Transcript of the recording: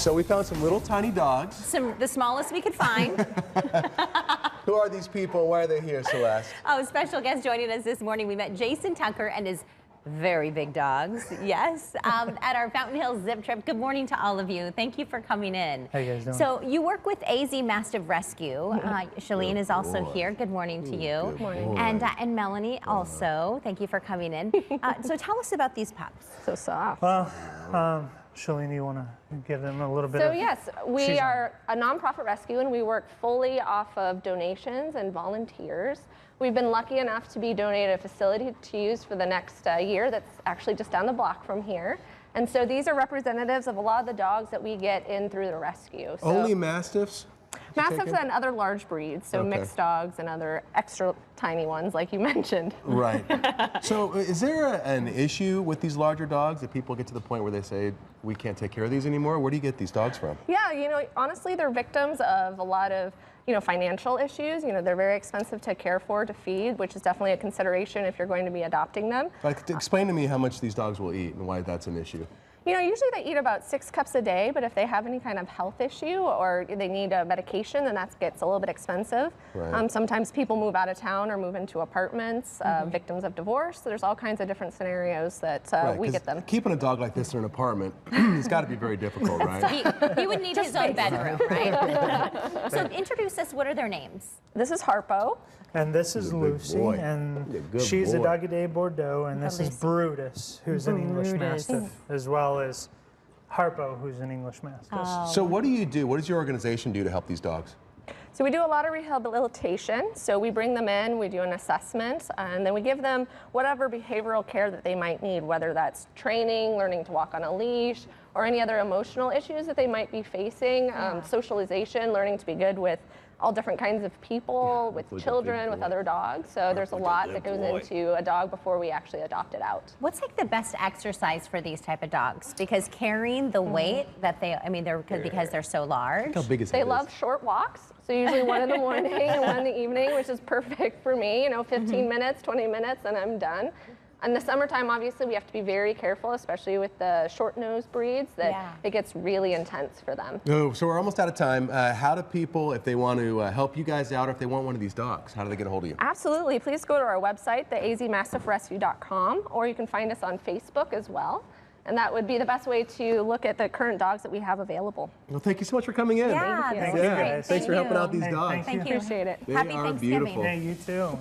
So we found some little tiny dogs. The smallest we could find. Who are these people? Why are they here, Celeste? Oh, special guest joining us this morning. We met Jason Tucker and his very big dogs, yes, at our Fountain Hills Zip Trip. Good morning to all of you. Thank you for coming in. How you guys doing? So you work with AZ Mastiff Rescue. Shalene is also here. Good morning to you. Good morning. And Melanie also. Thank you for coming in. So tell us about these pups. So soft. Well, Shalene, you want to give them a little bit So of... yes, we are a nonprofit rescue and we work fully off of donations and volunteers. We've been lucky enough to be donated a facility to use for the next year that's actually just down the block from here. And so these are representatives of a lot of the dogs that we get in through the rescue. So Only Mastiffs? Mastiffs and other large breeds, so Okay. mixed dogs and other extra tiny ones like you mentioned. Right. So is there an issue with these larger dogs that people get to the point where they say, we can't take care of these anymore? Where do you get these dogs from? Yeah, you know, honestly, they're victims of a lot of, financial issues. They're very expensive to care for, to feed, which is definitely a consideration if you're going to be adopting them. Like, explain to me how much these dogs will eat and why that's an issue. Usually they eat about 6 cups a day, but if they have any kind of health issue or they need a medication, then that gets a little bit expensive. Right. Sometimes people move out of town or move into apartments, victims of divorce. So there's all kinds of different scenarios that we 'Cause get them. keeping a dog like this in an apartment, it's got to be very difficult, right? He would need his own bedroom, right? So introduce us. What are their names? This is Harpo. And this is He's a good Lucy, boy. and He's a good she's a boy. Doggy Day Bordeaux, and this is Lucy. Brutus, who's an English Brutus. Mastiff, as well as Harpo, who's an English Mastiff. So what do you do? What does your organization do to help these dogs? So we do a lot of rehabilitation. So we bring them in, we do an assessment, and then we give them whatever behavioral care that they might need, whether that's training, learning to walk on a leash, or any other emotional issues that they might be facing, socialization, learning to be good with all different kinds of people, with children, with other dogs. So there's a lot that goes into a dog before we actually adopt it out. What's like the best exercise for these type of dogs? Because carrying the weight that because they're so large. How big is They love short walks. So usually one in the morning and one in the evening, which is perfect for me. 15 minutes, 20 minutes, and I'm done. In the summertime, obviously, we have to be very careful, especially with the short-nosed breeds, that it gets really intense for them. Oh, so we're almost out of time. How do people, if they want to help you guys out, or if they want one of these dogs, how do they get a hold of you? Absolutely. Please go to our website, theazmastiffrescue.com, or you can find us on Facebook as well. And that would be the best way to look at the current dogs that we have available. Well, thank you so much for coming in. Yeah, Thank you. this is Thank you, great. guys. Thanks for helping out these Hey, dogs. thank Thank you. Appreciate it. They Happy are Thanksgiving. beautiful. Hey, you too.